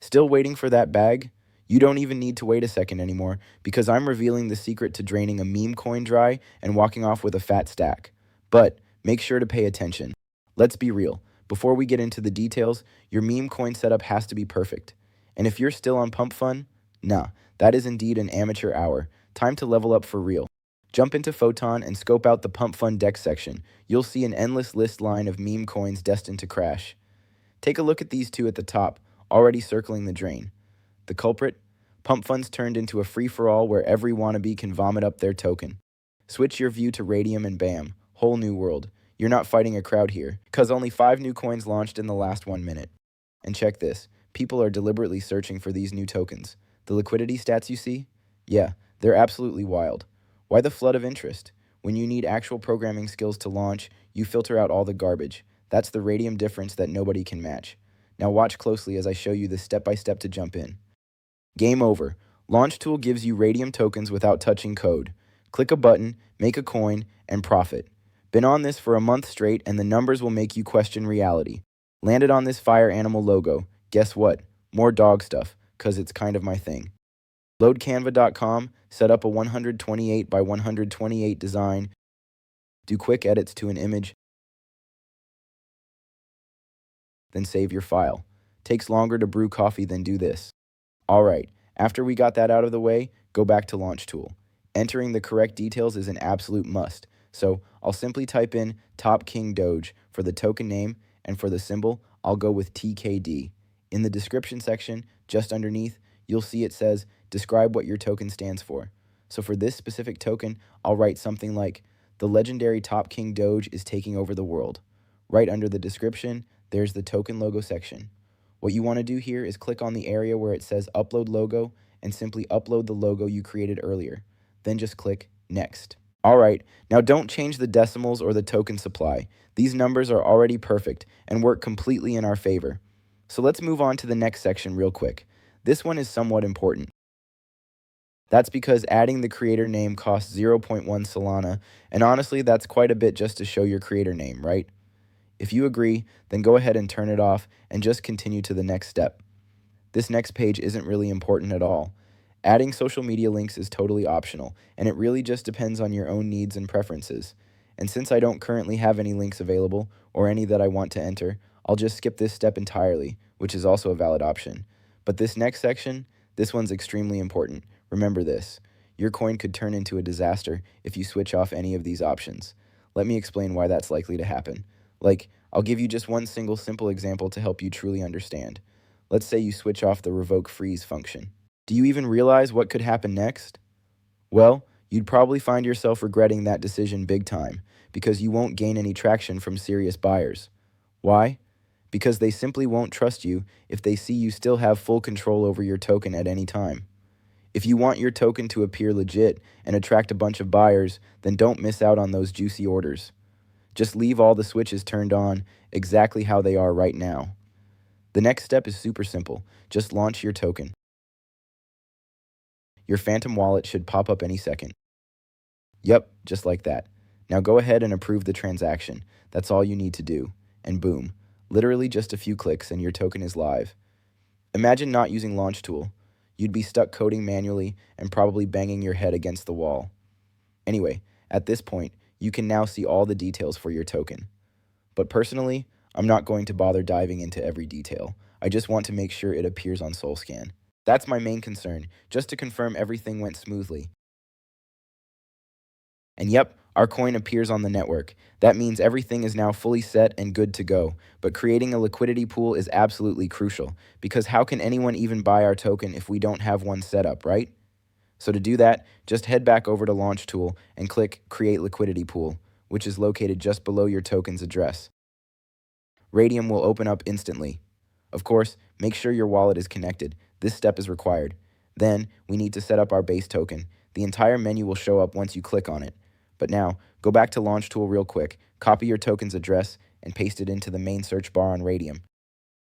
Still waiting for that bag? You don't even need to wait a second anymore because I'm revealing the secret to draining a meme coin dry and walking off with a fat stack. But make sure to pay attention. Let's be real. Before we get into the details, your meme coin setup has to be perfect. And if you're still on pump fun, nah, that is indeed an amateur hour. Time to level up for real. Jump into Photon and scope out the pump fun deck section. You'll see an endless list line of meme coins destined to crash. Take a look at these two at the top, already circling the drain. The culprit? Pump funds turned into a free-for-all where every wannabe can vomit up their token. Switch your view to Radium and bam, whole new world. You're not fighting a crowd here, cause only 5 new coins launched in the last 1 minute. And check this, people are deliberately searching for these new tokens. The liquidity stats you see? Yeah, they're absolutely wild. Why the flood of interest? When you need actual programming skills to launch, you filter out all the garbage. That's the Radium difference that nobody can match. Now watch closely as I show you the step-by-step to jump in. Game over. Launch Tool gives you Radium tokens without touching code. Click a button, make a coin, and profit. Been on this for a month straight, and the numbers will make you question reality. Landed on this fire animal logo. Guess what? More dog stuff, cause it's kind of my thing. Load canva.com, set up a 128 by 128 design, do quick edits to an image, then save your file. Takes longer to brew coffee than do this. Alright, after we got that out of the way, go back to Launch Tool. Entering the correct details is an absolute must, so I'll simply type in Top King Doge for the token name, and for the symbol, I'll go with TKD. In the description section, just underneath, you'll see it says, describe what your token stands for. So for this specific token, I'll write something like, the legendary Top King Doge is taking over the world. Right under the description, there's the token logo section. What you want to do here is click on the area where it says upload logo and simply upload the logo you created earlier. Then just click next. Alright, now don't change the decimals or the token supply. These numbers are already perfect and work completely in our favor. So let's move on to the next section real quick. This one is somewhat important. That's because adding the creator name costs 0.1 Solana, and honestly that's quite a bit just to show your creator name, right? If you agree, then go ahead and turn it off and just continue to the next step. This next page isn't really important at all. Adding social media links is totally optional, and it really just depends on your own needs and preferences. And since I don't currently have any links available, or any that I want to enter, I'll just skip this step entirely, which is also a valid option. But this next section, this one's extremely important. Remember this, your coin could turn into a disaster if you switch off any of these options. Let me explain why that's likely to happen. I'll give you just one single simple example to help you truly understand. Let's say you switch off the revoke freeze function. Do you even realize what could happen next? Well, you'd probably find yourself regretting that decision big time, because you won't gain any traction from serious buyers. Why? Because they simply won't trust you if they see you still have full control over your token at any time. If you want your token to appear legit and attract a bunch of buyers, then don't miss out on those juicy orders. Just leave all the switches turned on exactly how they are right now. The next step is super simple. Just launch your token. Your Phantom wallet should pop up any second. Yep, just like that. Now go ahead and approve the transaction. That's all you need to do. And boom, literally just a few clicks and your token is live. Imagine not using Launch Tool. You'd be stuck coding manually and probably banging your head against the wall. Anyway, at this point, you can now see all the details for your token. But personally, I'm not going to bother diving into every detail. I just want to make sure it appears on SoulScan. That's my main concern, just to confirm everything went smoothly. And yep, our coin appears on the network. That means everything is now fully set and good to go. But creating a liquidity pool is absolutely crucial, because how can anyone even buy our token if we don't have one set up, right? So to do that, just head back over to Launch Tool and click Create Liquidity Pool, which is located just below your token's address. Radium will open up instantly. Of course, make sure your wallet is connected. This step is required. Then, we need to set up our base token. The entire menu will show up once you click on it. But now, go back to Launch Tool real quick, copy your token's address, and paste it into the main search bar on Radium.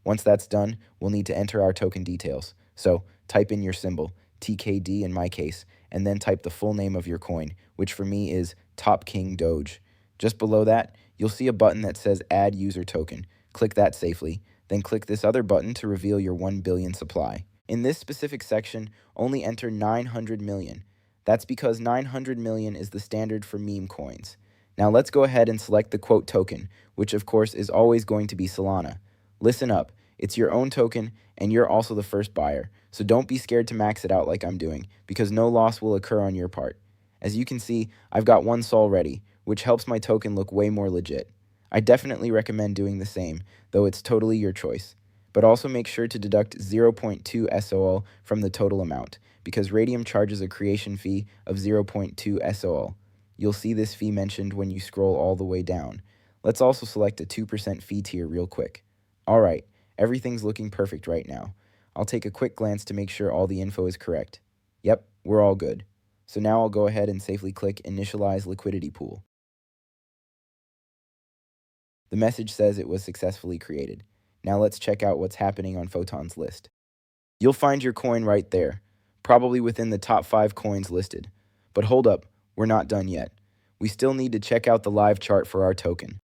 Once that's done, we'll need to enter our token details. So, type in your symbol, TKD in my case, and then type the full name of your coin, which for me is Top King Doge. Just below that, you'll see a button that says Add User Token. Click that safely. Then click this other button to reveal your 1 billion supply. In this specific section, only enter 900 million. That's because 900 million is the standard for meme coins. Now let's go ahead and select the quote token, which of course is always going to be Solana. Listen up, it's your own token and you're also the first buyer, so don't be scared to max it out like I'm doing, because no loss will occur on your part. As you can see, I've got 1 sol ready, which helps my token look way more legit. I definitely recommend doing the same, though it's totally your choice. But also make sure to deduct 0.2 SOL from the total amount, because Radium charges a creation fee of 0.2 SOL. You'll see this fee mentioned when you scroll all the way down. Let's also select a 2% fee tier real quick. Alright, everything's looking perfect right now. I'll take a quick glance to make sure all the info is correct. Yep, we're all good. So now I'll go ahead and safely click Initialize Liquidity Pool. The message says it was successfully created. Now let's check out what's happening on Photon's list. You'll find your coin right there, probably within the top 5 coins listed. But hold up, we're not done yet. We still need to check out the live chart for our token.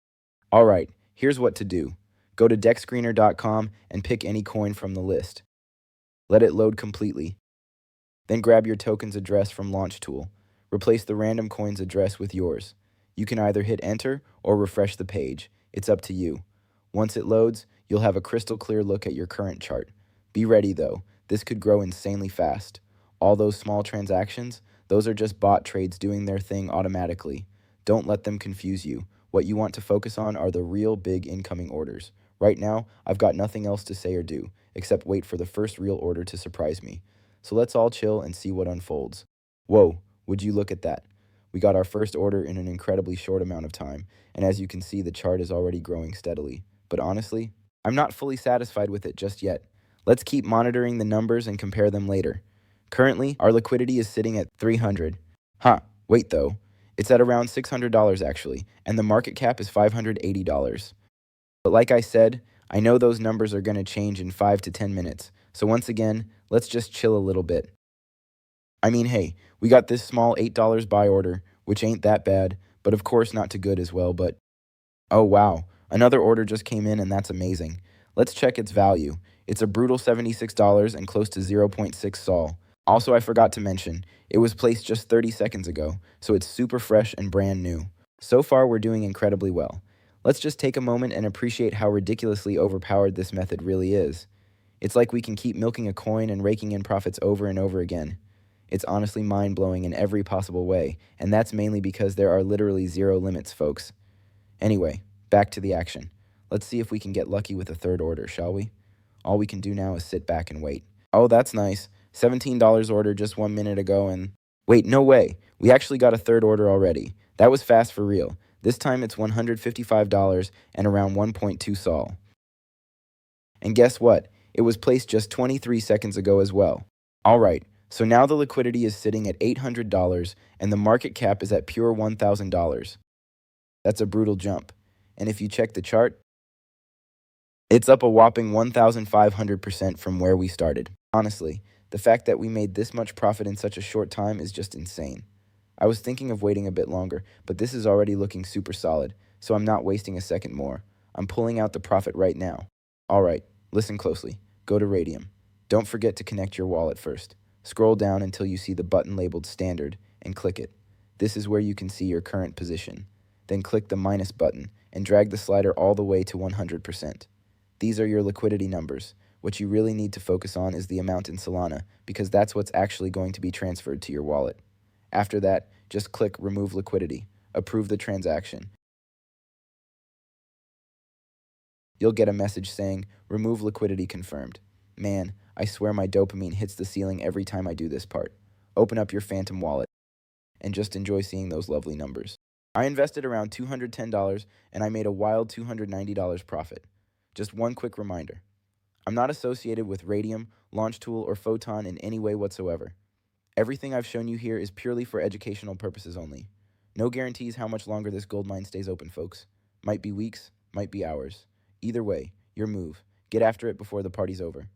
Alright, here's what to do. Go to dexscreener.com and pick any coin from the list. Let it load completely. Then grab your token's address from Launch Tool. Replace the random coin's address with yours. You can either hit enter or refresh the page. It's up to you. Once it loads, you'll have a crystal clear look at your current chart. Be ready though, this could grow insanely fast. All those small transactions, those are just bot trades doing their thing automatically. Don't let them confuse you. What you want to focus on are the real big incoming orders. Right now, I've got nothing else to say or do, except wait for the first real order to surprise me. So let's all chill and see what unfolds. Whoa, would you look at that? We got our first order in an incredibly short amount of time, and as you can see, the chart is already growing steadily. But honestly, I'm not fully satisfied with it just yet. Let's keep monitoring the numbers and compare them later. Currently, our liquidity is sitting at 300. Wait though. It's at around $600 actually, and the market cap is $580. But like I said, I know those numbers are going to change in 5 to 10 minutes. So once again, let's just chill a little bit. I mean, hey, we got this small $8 buy order, which ain't that bad, but of course not too good as well, but... Oh wow, another order just came in and that's amazing. Let's check its value. It's a brutal $76 and close to 0.6 sol. Also, I forgot to mention, it was placed just 30 seconds ago, so it's super fresh and brand new. So far, we're doing incredibly well. Let's just take a moment and appreciate how ridiculously overpowered this method really is. It's like we can keep milking a coin and raking in profits over and over again. It's honestly mind-blowing in every possible way, and that's mainly because there are literally zero limits, folks. Anyway, back to the action. Let's see if we can get lucky with a third order, shall we? All we can do now is sit back and wait. Oh, that's nice. $17 order just 1 minute ago and... Wait, no way. We actually got a third order already. That was fast for real. This time it's $155 and around 1.2 sol. And guess what? It was placed just 23 seconds ago as well. Alright, so now the liquidity is sitting at $800 and the market cap is at pure $1,000. That's a brutal jump. And if you check the chart, it's up a whopping 1,500% from where we started. Honestly, the fact that we made this much profit in such a short time is just insane. I was thinking of waiting a bit longer, but this is already looking super solid, so I'm not wasting a second more. I'm pulling out the profit right now. Alright, listen closely. Go to Radium. Don't forget to connect your wallet first. Scroll down until you see the button labeled Standard and click it. This is where you can see your current position. Then click the minus button and drag the slider all the way to 100%. These are your liquidity numbers. What you really need to focus on is the amount in Solana, because that's what's actually going to be transferred to your wallet. After that, just click Remove Liquidity. Approve the transaction. You'll get a message saying, Remove Liquidity confirmed. Man, I swear my dopamine hits the ceiling every time I do this part. Open up your Phantom wallet and just enjoy seeing those lovely numbers. I invested around $210 and I made a wild $290 profit. Just one quick reminder. I'm not associated with Radium, Launch Tool, or Photon in any way whatsoever. Everything I've shown you here is purely for educational purposes only. No guarantees how much longer this gold mine stays open, folks. Might be weeks, might be hours. Either way, your move. Get after it before the party's over.